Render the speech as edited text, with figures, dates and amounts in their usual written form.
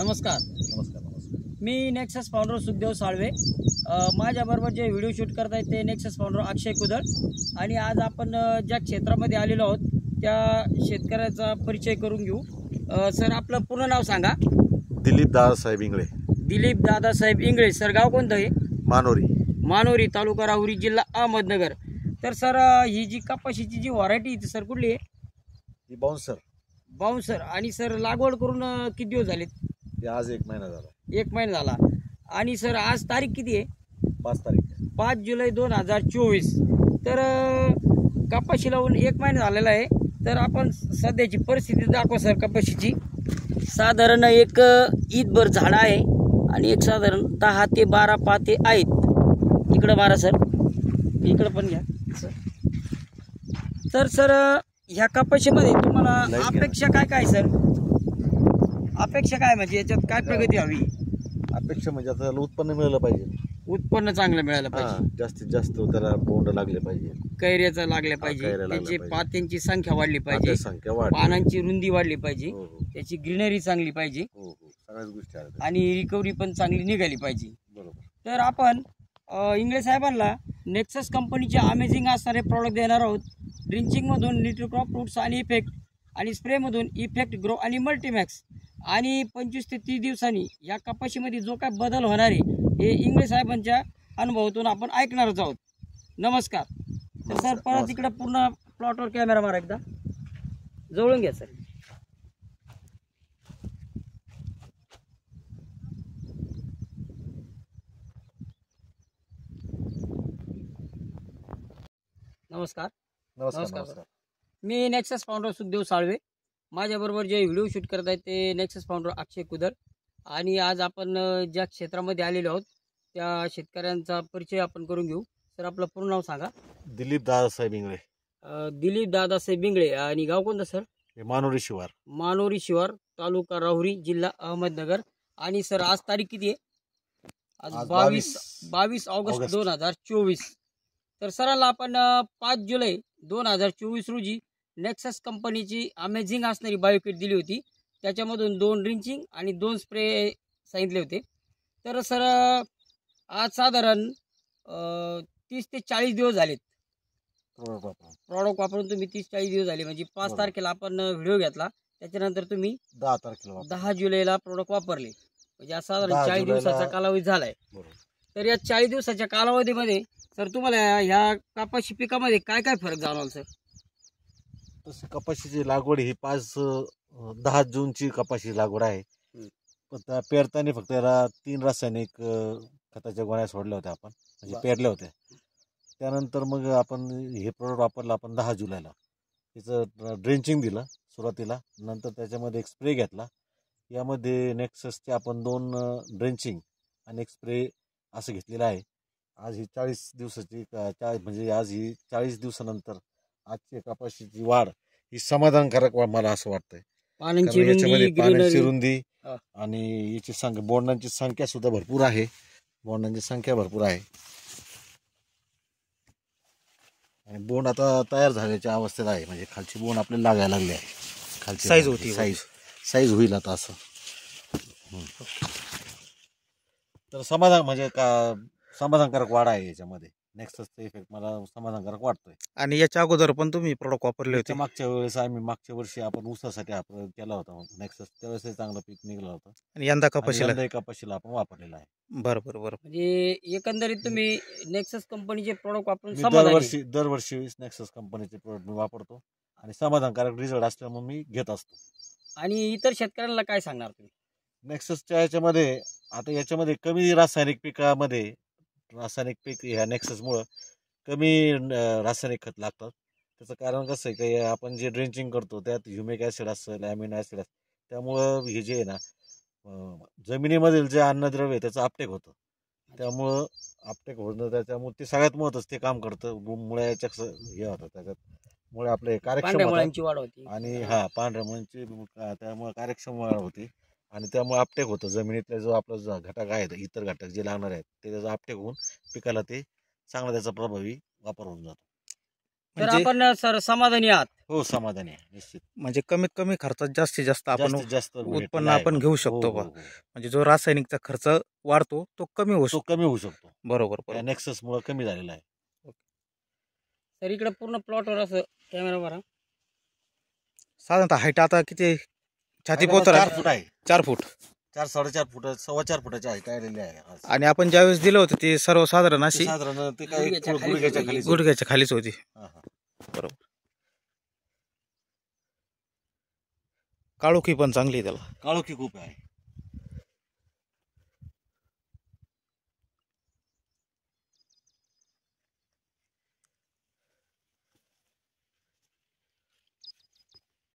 नमस्कार. नमस्कार. मी nexus founder Sukhdev Salve. माझ्याबरोबर जे व्हिडिओ शूट करत आहेत ते नेक्सस फाउंडर अक्षय कुदळ. आणि आज आपण ज्या क्षेत्रामध्ये आलेलो आहोत त्या शेतकऱ्याचा परिचय करून घेऊ. सर, आपलं पूर्ण नाव सांगा. दिलीप दादासाहेब इंगळे, दिलीप दादासाहेब इंगळे. सर, गाव कोणतं आहे? मानोरी. मानोरी, तालुका राहुरी, जिल्हा अहमदनगर. तर सर, ही जी कपाशीची जी व्हरायटी आहे सर कुठली आहे? ही बाउन्सर. बाउन्सर. आणि सर, लागवड करून किती दिवस झालेत? हे आज 1 महिना झाला. 1 महिना झाला. आणि सर, आज तारीख किती आहे? 5 तारीख. 5 जुलै 2024. तर कपाशी लावून 1 महिना झालेला आहे. तर आपण सध्याची परिस्थिती दाखवा सर कपाशीची. साधारण एक ईदभर झाड आहे आणि एक साधारण 10 ते 12 पाते आहेत. इकडं मारा सर, इकडं पण घ्या सर. सर, ह्या कपाशीमध्ये तुम्हाला अपेक्षा काय काय सर? अपेक्षा काय म्हणजे याच्यात काय प्रगती हवी? अपेक्षा म्हणजे आता त्याला उत्पन्न मिळालं पाहिजे. उत्पन्न चांगलं मिळालं पाहिजे. जास्तीत जास्त त्याला बोंड लागले पाहिजे, कैऱ्याचं लागले पाहिजे, त्याची पात्यांची संख्या वाढली पाहिजे, पानांची रुंदी वाढली पाहिजे, त्याची ग्रीनरी चांगली पाहिजे, सगळ्याच गोष्टी आहेत. आणि रिकव्हरी पण चांगली निघाली पाहिजे. बरोबर. तर आपण इंगळे साहेबांना नेक्सस कंपनीचे अमेझिंग असणारे प्रॉडक्ट देणार आहोत. ड्रिंचिंगमधून न्यूट्रिक्रॉप फ्रूट्स आणि इफेक्ट, आणि स्प्रेमधून इफेक्ट ग्रो आणि मल्टीमॅक्स. आणि 25 ते 30 दिवसांनी या कपाशीमध्ये जो काय बदल होणार आहे हे इंगळे साहेबांच्या अनुभवातून आपण ऐकणारच आहोत. नमस्कार. तर सर, परत इकडं पूर्ण प्लॉटवर कॅमेरा मारा, एकदा जवळून घ्या सर. नमस्कार. नमस्कार. मी नेक्सस फाउंडर सुखदेव साळवे. माझ्याबरोबर जे व्हिडिओ शूट करत आहेत ते नेक्सस फाउंडर अक्षय कुदळ. आणि आज आपण ज्या क्षेत्रामध्ये आलेलो आहोत त्या शेतकऱ्यांचा परिचय आपण करून घेऊ. सर, आपलं पूर्ण नाव सांगा. दिलीप दादासाहेब इंगळे. दिलीप दादासाहेब इंगळे. आणि गाव कोणतं सर? मानोरी शिवार. मानोरी शिवार, तालुका राहुरी, जिल्हा अहमदनगर. आणि सर, आज तारीख किती आहे? आज 22 ऑगस्ट 2024. तर सरांना आपण 5 जुलै 2024 रोजी नेक्सस कंपनीची अमेझिंग असणारी बायोकिट दिली होती. त्याच्यामधून 2 ड्रिंचिंग आणि 2 स्प्रे सांगितले होते. तर सर, आज साधारण 30 ते 40 दिवस झालेत प्रॉडक्ट वापरून. तुम्ही 30-40 दिवस झाले म्हणजे 5 तारखेला आपण व्हिडिओ घेतला, त्याच्यानंतर तुम्ही 10 तारखेला 10 जुलैला प्रोडक्ट वापरले. म्हणजे आज साधारण 40 दिवसाचा कालावधी झालाय. तर या 40 दिवसाच्या कालावधीमध्ये सर तुम्हाला ह्या कपाशी पिकामध्ये काय काय फरक जाणवला सर? तशी कपाशीची लागवड ही 10 जूनची कपाशी लागवड आहे. पण पेरताना फक्त याला 3 रासायनिक खताच्या गोण्या सोडल्या होत्या आपण, म्हणजे पेरल्या होत्या. त्यानंतर मग आपण हे प्रोडक्ट वापरलं आपण 10 जुलैला. त्याचं ड्रेंचिंग दिलं सुरुवातीला, नंतर त्याच्यामध्ये एक स्प्रे घेतला. यामध्ये नेक्ससचे आपण 2 ड्रेंचिंग आणि एक स्प्रे असं घेतलेलं आहे. आज ही 40 दिवसाची म्हणजे आज ही 40 दिवसानंतर आजची कपाशीची वाढ ही समाधानकारक मला असं वाटतंय. पानांची रुंदी आणि याची बोंडांची संख्या सुद्धा भरपूर आहे. आणि बोंड आता तयार झाल्याच्या अवस्थेत आहे, म्हणजे खालची बोंड आपल्याला लागायला लागली आहे. खालची साईज होईल आता असं. तर समाधानकारक वाढ आहे याच्यामध्ये. नेक्ससचा इफेक्ट मला समाधानकारक वाटतोय. आणि याच्या अगोदर पण तुम्ही प्रोडक्ट वापरले होते? मागच्या वर्षी आपण ऊसासाठी केला होता नेक्सस, त्यावेळेस चांगलं पीक निघलं होतं. आणि यंदा कपाशीला आपण वापरलेला आहे. बरोबर. म्हणजे एकंदरीत तुम्ही नेक्सस कंपनीचे प्रोडक्ट वापरून दरवर्षी नेक्सस कंपनीचे प्रोडक्ट मी वापरतो आणि समाधानकारक रिझल्ट असल्यामुळे मी घेत असतो. आणि इतर शेतकऱ्यांना काय सांगणार तुम्ही नेक्ससच्या याच्यामध्ये कमी रासायनिक पीक ह्या नेक्ससमुळं कमी रासायनिक खत लागतात. त्याचं कारण कसं आहे की आपण जे ड्रेंचिंग करतो त्यात ह्युमिक ॲसिड असेल, ॲमिनो ॲसिड असेल, त्यामुळं हे जे आहे ना जमिनीमधील जे अन्नद्रव्य त्याचं अपटेक होतं. त्यामुळं त्याच्यामुळे ते सगळ्यात महत्त्वाचं ते काम करतं. मुळ्याच्या हे होतं त्याच्यामुळे आपले कार्यक्षम वाढ होती. आणि पांढऱ्या मुळ्यांची त्यामुळे कार्यक्षम वाढ होती. आणि त्यामुळे अपटेक होतं जमिनीतला जो आपला घटक आहे, इतर घटक जे लागणार आहेत ते त्याचा अपटेक होऊन पिकाला ते चांगला त्याचा प्रभावी वापर होऊन जातो. तर म्हणजे आपण सर समाधानी आहात. हो समाधानी आहे निश्चित. म्हणजे कमीत कमी खर्चात जास्तीत जास्त आपण जास्तीत जास्त उत्पन्न भेटलेलं आहे आपण मला. घेऊ हो, शकतो हो, बा. हो. म्हणजे जो रासायनिकचा खर्च वाढतो तो कमी होऊ तो शकतो. कमी होऊ शकतो. बरोबर या बरोबर. नेक्सस मुळे कमी झालेला आहे. तर इकडे पूर्ण प्लॉटवर असं कॅमेरा मारा. साधारणतः हाईट आता किती छाती हाईट पोहोचला? 4 फूट आहे. 4 फूट. 4-4.5 फूट, 4.25 फुटाची हाईट आलेली आहे आज. आणि आपण ज्यावेळेस दिलं होतं ते सर्वसाधारण ते अशी साधारण ते काही गुडघ्याच्या खाली गुडघ्याच्या होती. खाली गुडघ्याच्या खालीच होती. बरोबर. काळोखी पण चांगली आहे त्याला. काळोखी खूप आहे.